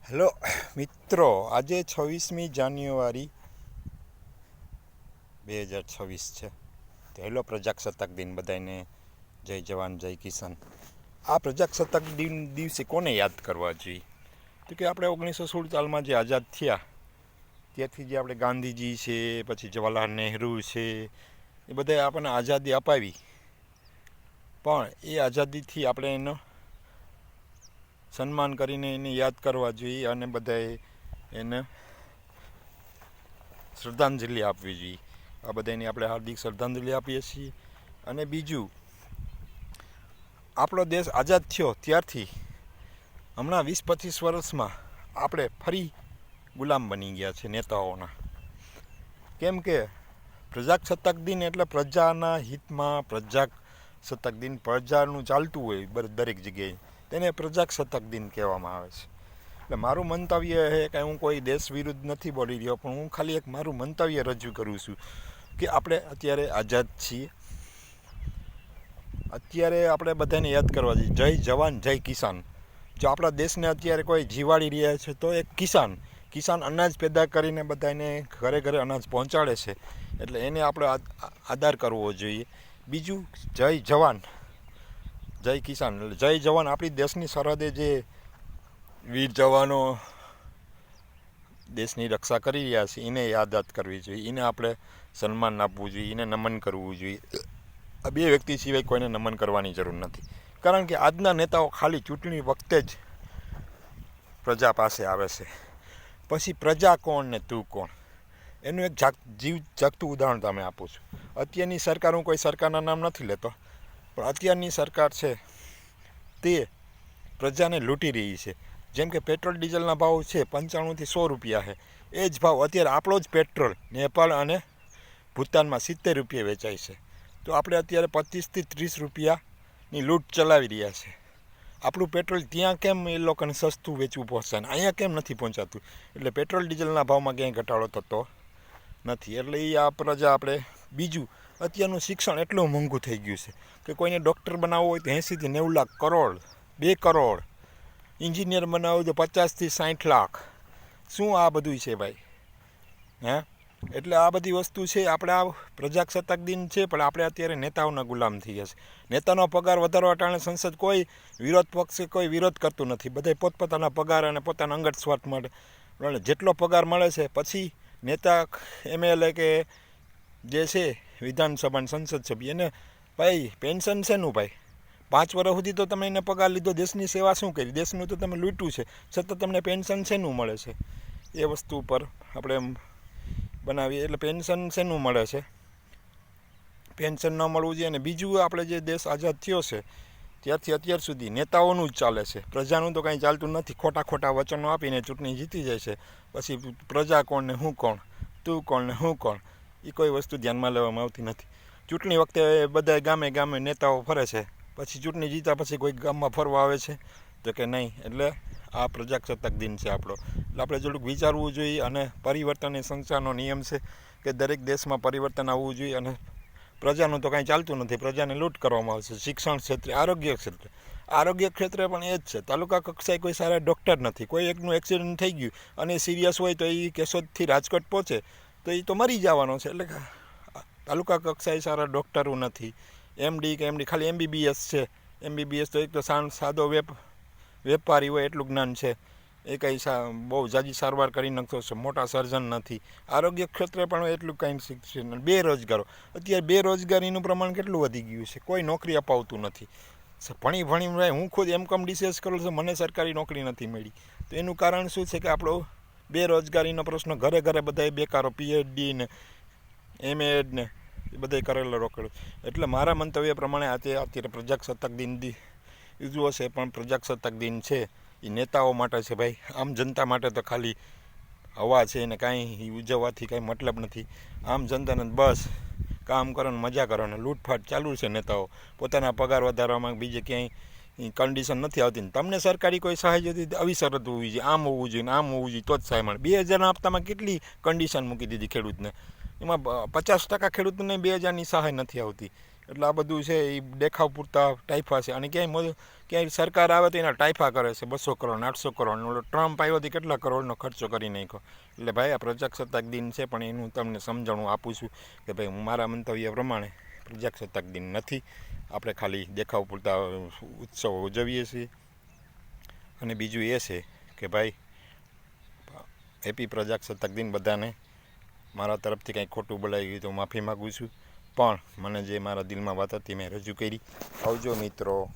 Hello મિત્રો, આજે 26મી જાન્યુઆરી 2026 છે. તો હેલો પ્રજાસત્તાક દિન બધાને. જય જવાન જય કિસાન. આ પ્રજાસત્તાક દિન દિવસે કોને યાદ કરવા જોઈએ? તો કે આપણે 1947માં જે આઝાદ થયા ત્યારથી જે આપણે ગાંધીજી છે, પછી જવાહરલાલ નહેરુ છે, એ બધાએ આપણને આઝાદી અપાવી. પણ એ આઝાદીથી આપણે એનો સન્માન કરીને એને યાદ કરવા જોઈએ અને બધાએ એને શ્રદ્ધાંજલિ આપવી જોઈએ. આ બધાની આપણે હાર્દિક શ્રદ્ધાંજલિ આપીએ છીએ. અને બીજું, આપણો દેશ આઝાદ થયો ત્યારથી હમણાં 20-25 વર્ષમાં આપણે ફરી ગુલામ બની ગયા છે નેતાઓના. કેમ કે પ્રજાસત્તાક દિન એટલે પ્રજાના હિતમાં પ્રજાસત્તાક દિન, પ્રજાનું ચાલતું હોય દરેક જગ્યાએ, તેને પ્રજાસત્તાક દિન કહેવામાં આવે છે. એટલે મારું મંતવ્ય છે કે હું કોઈ દેશ વિરુદ્ધ નથી બોલી રહ્યો, પણ હું ખાલી એક મારું મંતવ્ય રજૂ કરું છું કે આપણે અત્યારે આઝાદ છીએ. અત્યારે આપણે બધાને યાદ કરવા જોઈએ, જય જવાન જય કિસાન. જો આપણા દેશને અત્યારે કોઈ જીવાડી રહ્યા છે તો એક કિસાન અનાજ પેદા કરીને બધાને ઘરે ઘરે અનાજ પહોંચાડે છે, એટલે એને આપણે આદર કરવો જોઈએ. બીજું, જય જવાન જય કિસાન. એટલે જય જવાન, આપણી દેશની સરહદે જે વીર જવાનો દેશની રક્ષા કરી રહ્યા છે એને યાદ કરવી જોઈએ, એને આપણે સન્માન આપવું જોઈએ, એને નમન કરવું જોઈએ. આ બે વ્યક્તિ સિવાય કોઈને નમન કરવાની જરૂર નથી. કારણ કે આજના નેતાઓ ખાલી ચૂંટણી વખતે જ પ્રજા પાસે આવે છે. પછી પ્રજા કોણ ને તું કોણ, એનું એક જીવ જાગતું ઉદાહરણ તમે આપું છું. અત્યારની સરકાર, હું કોઈ સરકારના નામ નથી લેતો, પણ અત્યારની સરકાર છે તે પ્રજાને લૂંટી રહી છે. જેમ કે પેટ્રોલ ડીઝલના ભાવ છે 95થી 100 રૂપિયા છે, એ જ ભાવ અત્યારે આપણો જ પેટ્રોલ નેપાળ અને ભૂતાનમાં 70 રૂપિયા વેચાય છે. તો આપણે અત્યારે 25થી 30 રૂપિયાની લૂંટ ચલાવી રહ્યા છે. આપણું પેટ્રોલ ત્યાં કેમ એ લોકોને સસ્તું વેચવું પહોંચશે ને અહીંયા કેમ નથી પહોંચાતું? એટલે પેટ્રોલ ડીઝલના ભાવમાં ક્યાંય ઘટાડો થતો નથી. એટલે એ આ પ્રજા આપણે. બીજું, અત્યારનું શિક્ષણ એટલું મોંઘું થઈ ગયું છે કે કોઈને ડૉક્ટર બનાવવો હોય તો 80થી 90 લાખ, કરોડ, 2 કરોડ. એન્જિનિયર બનાવવું તો 50થી 60 લાખ. શું આ બધું છે ભાઈ? હે? એટલે આ બધી વસ્તુ છે. આપણે આ પ્રજાસત્તાક દિન છે, પણ આપણે અત્યારે નેતાઓના ગુલામ થઈ ગયા છે. નેતાનો પગાર વધારવા ટાણે સંસદ કોઈ વિરોધ પક્ષે કોઈ વિરોધ કરતું નથી. બધા પોતપોતાના પગાર અને પોતાના અંગત સ્વાર્થ માટે જેટલો પગાર મળે છે, પછી નેતા MLA કે જે છે વિધાનસભાના સંસદ સભ્ય, એને ભાઈ પેન્શન શેનું ભાઈ? 5 વર્ષ સુધી તો તમે એને પગાર લીધો, દેશની સેવા શું કરી? દેશનું તો તમે લૂંટ્યું છે, છતાં તમને પેન્શન શેનું મળે છે? એ વસ્તુ ઉપર આપણે બનાવીએ. એટલે પેન્શન શેનું મળે છે? પેન્શન ન મળવું જોઈએ. અને બીજું, આપણે જે દેશ આઝાદ થયો છે ત્યારથી અત્યાર સુધી નેતાઓનું જ ચાલે છે, પ્રજાનું તો કાંઈ ચાલતું નથી. ખોટા વચનો આપીને ચૂંટણી જીતી જાય છે. પછી પ્રજા કોણ ને હું કોણ, તું કોણ ને હું કોણ, એ કોઈ વસ્તુ ધ્યાનમાં લેવામાં આવતી નથી. ચૂંટણી વખતે બધા ગામે ગામે નેતાઓ ફરે છે, પછી ચૂંટણી જીત્યા પછી કોઈ ગામમાં ફરવા આવે છે તો કે નહીં. એટલે આ પ્રજાસત્તાક દિન છે આપણો. એટલે આપણે થોડુંક વિચારવું જોઈએ. અને પરિવર્તન એ સંસારનો નિયમ છે કે દરેક દેશમાં પરિવર્તન આવવું જોઈએ. અને પ્રજાનું તો કાંઈ ચાલતું નથી, પ્રજાને લૂંટ કરવામાં આવશે. શિક્ષણ ક્ષેત્રે, આરોગ્ય ક્ષેત્રે પણ એ જ છે. તાલુકા કક્ષાએ કોઈ સારા ડૉક્ટર નથી. કોઈ એકનું એક્સિડન્ટ થઈ ગયું અને સિરિયસ હોય તો એ કેશોદથી રાજકોટ પહોંચે તો એ તો મરી જવાનો છે. એટલે તાલુકા કક્ષાએ સારા ડૉક્ટરો નથી. MD કે MD ખાલી MBBS છે. MBBS તો એક તો સાદો વેપારી હોય એટલું જ્ઞાન છે, એ કંઈ બહુ જાજી સારવાર કરી નાખતો છે. મોટા સર્જન નથી. આરોગ્ય ક્ષેત્રે પણ એટલું કંઈ શિક્ષણ. બેરોજગારો, અત્યારે બેરોજગારીનું પ્રમાણ કેટલું વધી ગયું છે. કોઈ નોકરી અપાવતું નથી. ભણી હું ખુદ M.Com DCS કરું છું, મને સરકારી નોકરી નથી મળી. તો એનું કારણ શું છે કે આપણો બેરોજગારીનો પ્રશ્ન. ઘરે ઘરે બધાએ બેકારો, PhD ને MA ને એ બધે કરેલો રોકડો. એટલે મારા મંતવ્ય પ્રમાણે અત્યારે પ્રજાસત્તાક દિન ઉજવો છે, પણ પ્રજાસત્તાક દિન છે એ નેતાઓ માટે છે ભાઈ. આમ જનતા માટે તો ખાલી હવા છે, એને કાંઈ ઉજવવાથી કાંઈ મતલબ નથી. આમ જનતાને બસ કામ કરો ને મજા કરો ને લૂંટફાટ ચાલુ છે. નેતાઓ પોતાના પગાર વધારવામાં બીજે ક્યાંય કન્ડિશન નથી આવતી. તમને સરકારી કોઈ સહાય જોતી આવી શરત હોવી જોઈએ, આમ હોવું જોઈએ ને આમ હોવું જોઈએ તો જ સહાય મળે. 2000 હપ્તામાં કેટલી કન્ડિશન મૂકી દીધી ખેડૂતને. એમાં 50% ખેડૂતને 2000ની સહાય નથી આવતી. એટલે આ બધું છે એ દેખાવ પૂરતા ટાઈફા છે. અને ક્યાંય સરકાર આવે તો એના ટાઈફા કરે છે 200 કરોડ 800 કરોડ. ઓલો ટ્રમ્પ આવ્યો તો કેટલા કરોડનો ખર્ચો કરી નાખ્યો. એટલે ભાઈ આ પ્રજાસત્તાક દિન છે, પણ એનું તમને સમજણું આપું છું કે ભાઈ હું મારા મંતવ્ય પ્રમાણે પ્રજાસત્તાક દિન નથી. આપણે ખાલી દેખાવ પૂરતા ઉત્સવો ઉજવીએ છીએ. અને બીજું એ છે કે ભાઈ હેપી પ્રજાસત્તાક દિન બધાને. મારા તરફથી કંઈ ખોટું બોલાઈ ગયું તો માફી માગું છું, પણ મને જે મારા દિલમાં વાત હતી મેં રજૂ કરી. આવજો મિત્રો.